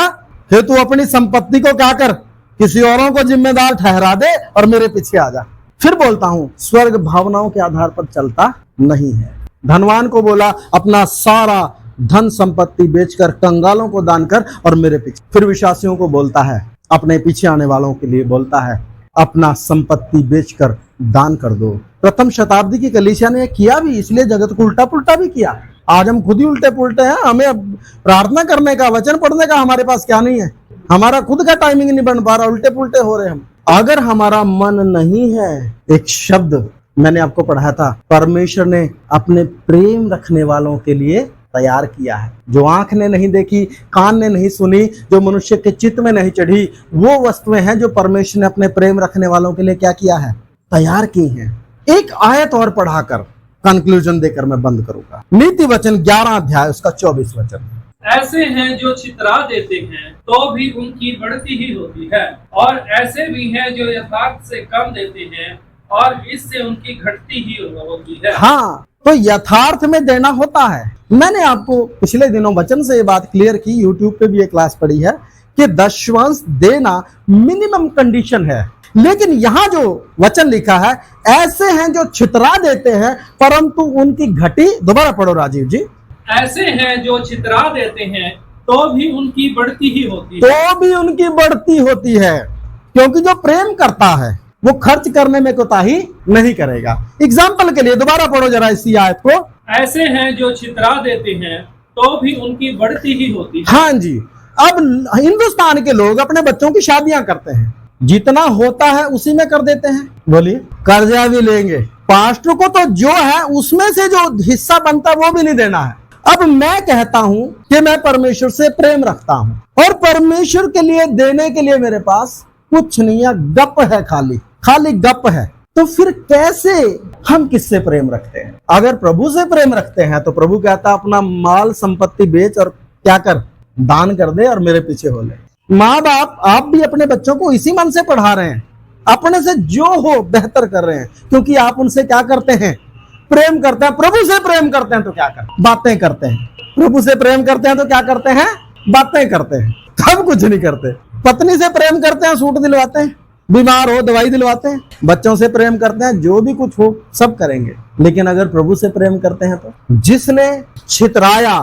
हे तू अपनी संपत्ति को क्या कर, किसी औरों को जिम्मेदार ठहरा दे और मेरे पीछे आ जा। फिर बोलता हूं, स्वर्ग भावनाओं के आधार पर चलता नहीं है। धनवान को बोला, अपना सारा धन संपत्ति बेचकर कंगालों को दान कर और मेरे पीछे। फिर विश्वासियों को बोलता है, अपने पीछे आने वालों के लिए बोलता है, अपना संपत्ति बेचकर दान कर दो। प्रथम शताब्दी की कलीसिया ने किया भी, इसलिए जगत को उल्टा पुल्टा भी किया। आज हम खुद ही उल्टे पुल्टे हैं। हमें प्रार्थना करने का, वचन पढ़ने का हमारे पास क्या नहीं है? हमारा खुद का टाइमिंग नहीं बन पा रहा, उल्टे पुल्टे हो रहे हम। अगर हमारा मन नहीं है, एक शब्द मैंने आपको पढ़ा था, परमेश्वर ने अपने प्रेम रखने वालों के लिए तैयार किया है। जो आंख ने नहीं देखी, कान ने नहीं सुनी, जो मनुष्य के चित्त में नहीं चढ़ी, वो वस्तुएं हैं जो परमेश्वर ने अपने प्रेम रखने वालों के लिए क्या किया है? तैयार की हैं। एक आयत और पढ़ाकर कंक्लूजन देकर मैं बंद करूंगा। नीति वचन 11 अध्याय उसका 24 वचन। ऐसे हैं जो छितरा देते हैं तो भी उनकी बढ़ती ही होती है, और ऐसे भी हैं जो यथार्थ से कम देते हैं और इससे उनकी घटती ही होती है। हाँ, तो यथार्थ में देना होता है। मैंने आपको पिछले दिनों वचन से ये बात क्लियर की, यूट्यूब पे भी एक क्लास पढ़ी है कि दशवांश देना मिनिमम कंडीशन है। लेकिन यहाँ जो वचन लिखा है, ऐसे हैं जो छितरा देते हैं परंतु उनकी घटी, दोबारा पढ़ो राजीव जी। ऐसे हैं जो छितरा देते हैं तो भी उनकी बढ़ती ही होती है। तो भी उनकी बढ़ती होती है, क्योंकि जो प्रेम करता है वो खर्च करने में कोताही नहीं करेगा। एग्जाम्पल के लिए दोबारा पढ़ो जरा इसी आयत को। ऐसे हैं जो छितरा देते हैं तो भी उनकी बढ़ती ही होती है। हाँ जी। अब हिंदुस्तान के लोग अपने बच्चों की शादियां करते हैं, जितना होता है उसी में कर देते हैं। बोलिए, कर्जा भी लेंगे। पास्टर को तो जो है उसमें से जो हिस्सा बनता है वो भी नहीं देना है। अब मैं कहता हूं कि मैं परमेश्वर से प्रेम रखता हूं और परमेश्वर के लिए देने के लिए मेरे पास कुछ नहीं है, गप है, खाली गप है। तो फिर कैसे हम किससे प्रेम रखते हैं? अगर प्रभु से प्रेम रखते हैं तो प्रभु कहता अपना माल संपत्ति बेच और क्या कर, दान कर दे और मेरे पीछे हो ले। माँ बाप आप भी अपने बच्चों को इसी मन से पढ़ा रहे हैं, अपने से जो हो बेहतर कर रहे हैं, क्योंकि आप उनसे क्या करते हैं? प्रेम करते हैं। प्रभु से प्रेम करते हैं तो क्या करते? बातें करते हैं। प्रभु से प्रेम करते हैं तो क्या करते हैं? बातें करते हैं, तब कुछ नहीं करते। पत्नी से प्रेम करते हैं, सूट दिलवाते हैं, बीमार हो दवाई दिलवाते हैं। बच्चों से प्रेम करते हैं, जो भी कुछ हो सब करेंगे। लेकिन अगर प्रभु से प्रेम करते हैं तो जिसने छितराया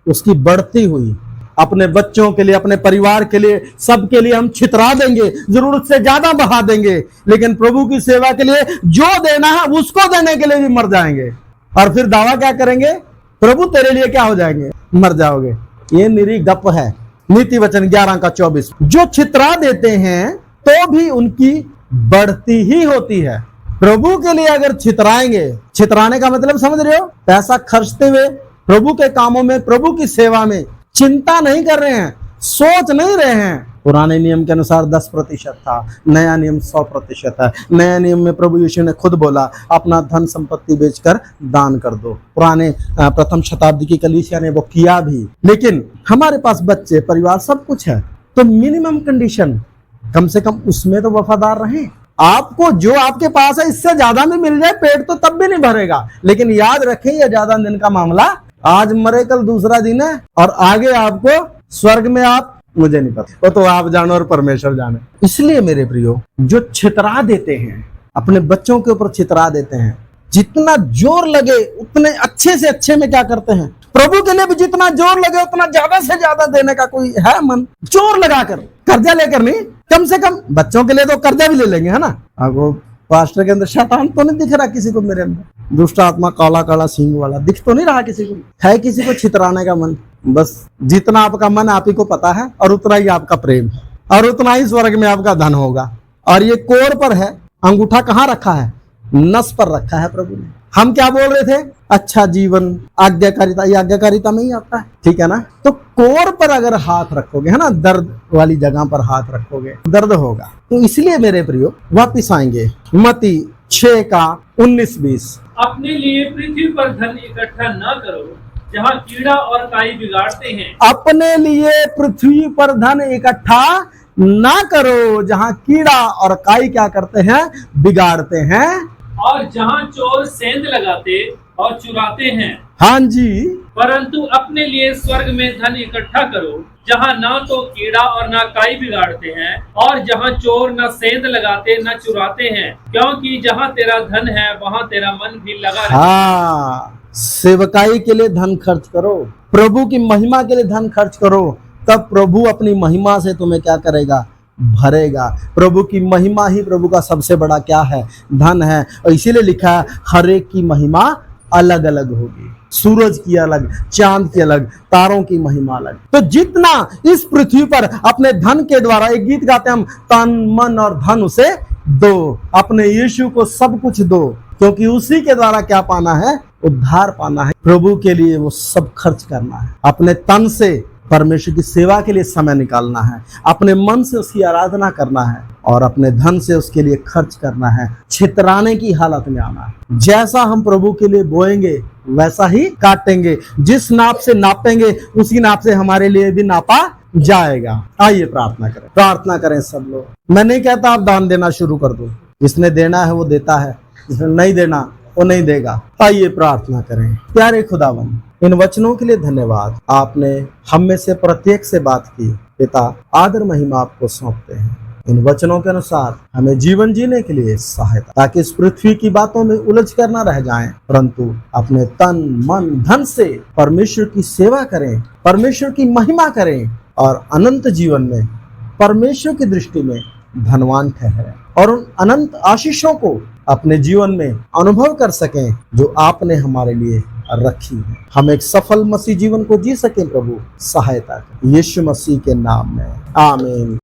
उसकी बढ़ती हुई, अपने बच्चों के लिए, अपने परिवार के लिए, सबके लिए हम छितरा देंगे, जरूरत से ज्यादा बढ़ा देंगे। लेकिन प्रभु की सेवा के लिए जो देना है उसको देने के लिए भी मर जाएंगे। और फिर दावा क्या करेंगे? प्रभु तेरे लिए क्या हो जाएंगे? मर जाओगे। ये निरी गप है। नीति वचन 11:24, जो छितरा देते हैं तो भी उनकी बढ़ती ही होती है। प्रभु के लिए अगर छितराएंगे, छितराने का मतलब समझ रहे हो, पैसा खर्चते हुए प्रभु के कामों में, प्रभु की सेवा में चिंता नहीं कर रहे हैं, सोच नहीं रहे हैं। पुराने नियम के अनुसार 10% था, नया नियम 100% है। नया नियम में प्रभु यीशु ने खुद बोला, अपना धन संपत्ति बेचकर दान कर दो। पुराने प्रथम शताब्दी की कलीसिया ने वो किया भी। लेकिन हमारे पास बच्चे, परिवार, सब कुछ है, तो मिनिमम कंडीशन कम से कम उसमें तो वफादार रहें। आपको जो आपके पास है इससे ज्यादा भी मिल जाए, पेट तो तब भी नहीं भरेगा। लेकिन याद रखें, यह ज्यादा दिन का मामला, आज मरे कल दूसरा दिन है, और आगे आपको स्वर्ग में आप, मुझे नहीं पता, वो तो आप जानो और परमेश्वर जाने। इसलिए मेरे प्रियो, जो छितरा देते हैं, अपने बच्चों के ऊपर छितरा देते हैं, जितना जोर लगे उतने अच्छे से अच्छे में क्या करते हैं, प्रभु के लिए भी जितना जोर लगे उतना ज्यादा से ज्यादा देने का कोई है मन, जोर लगाकर, कर्जा लेकर नहीं, कम से कम बच्चों के लिए तो कर्जा भी ले लेंगे, है ना। आपको पास्टर के अंदर शैतान तो नहीं दिख रहा किसी को, मेरे अंदर दुष्ट आत्मा काला काला सींग वाला दिख तो नहीं रहा किसी को, है किसी को छितराने का मन। बस जितना आपका मन आप ही को पता है, और उतना ही आपका प्रेम है, और उतना ही स्वर्ग में आपका धन होगा। और ये कोर पर है, अंगूठा कहाँ रखा है, नस पर रखा है प्रभु ने। हम क्या बोल रहे थे, अच्छा जीवन, आज्ञाकारिता, ये आज्ञाकारिता में ही आता है, ठीक है ना। तो कोर पर अगर हाथ रखोगे, है ना, दर्द वाली जगह पर हाथ रखोगे, दर्द होगा। तो इसलिए मेरे प्रियो वापिस आएंगे मत्ती 6:19-20, अपने लिए पृथ्वी पर धन इकट्ठा न करो जहाँ कीड़ा और काई बिगाड़ते हैं। अपने लिए पृथ्वी पर धन इकट्ठा ना करो जहां कीड़ा और काई क्या करते हैं, बिगाड़ते हैं, और जहाँ चोर सेंध लगाते और चुराते हैं। हाँ जी, परंतु अपने लिए स्वर्ग में धन इकट्ठा करो जहाँ ना तो कीड़ा और ना काई बिगाड़ते हैं, और जहाँ चोर न सेंध लगाते न चुराते हैं, क्योंकि जहाँ तेरा धन है वहाँ तेरा मन भी लगा रहता है। हाँ, सेवकाई के लिए धन खर्च करो, प्रभु की महिमा के लिए धन खर्च करो, तब प्रभु अपनी महिमा से तुम्हें क्या करेगा, भरेगा। प्रभु की महिमा ही प्रभु का सबसे बड़ा क्या है, धन है। और इसीलिए लिखा है, हर एक की महिमा अलग अलग होगी, सूरज की अलग, चांद की अलग, तारों की महिमा अलग। तो जितना इस पृथ्वी पर अपने धन के द्वारा, एक गीत गाते हम, तन मन और धन उसे दो, अपने यीशु को सब कुछ दो, क्योंकि उसी के द्वारा क्या पाना है, उद्धार पाना है। प्रभु के लिए वो सब खर्च करना है, अपने तन से परमेश्वर की सेवा के लिए समय निकालना है, अपने मन से उसकी आराधना करना है, और अपने धन से उसके लिए खर्च करना है। छितराने की हालत में आना है। जैसा हम प्रभु के लिए बोएंगे वैसा ही काटेंगे, जिस नाप से नापेंगे उसी नाप से हमारे लिए भी नापा जाएगा। आइए प्रार्थना करें, प्रार्थना करें सब लोग। मैं नहीं कहता आप दान देना शुरू कर दो, जिसने देना है वो देता है, जिसने नहीं देना वो नहीं देगा। आइए प्रार्थना करें। प्यारे खुदावन, इन वचनों के लिए धन्यवाद। आपने हम में से प्रत्येक से बात की। पिता, आदर महिमा आपको सौंपते हैं। इन वचनों के अनुसार हमें जीवन जीने के लिए सहायता, ताकि इस पृथ्वी की बातों में उलझ कर ना रह जाएं, परंतु अपने तन मन धन से परमेश्वर की सेवा करें, परमेश्वर की महिमा करें, और अनंत जीवन में परमेश्वर की दृष्टि में धनवान ठहरें, और उन अनंत आशीषों को अपने जीवन में अनुभव कर सकें जो आपने हमारे लिए रखी है। हम एक सफल मसीह जीवन को जी सकें। प्रभु सहायता करें, यीशु मसीह के नाम में, आमीन।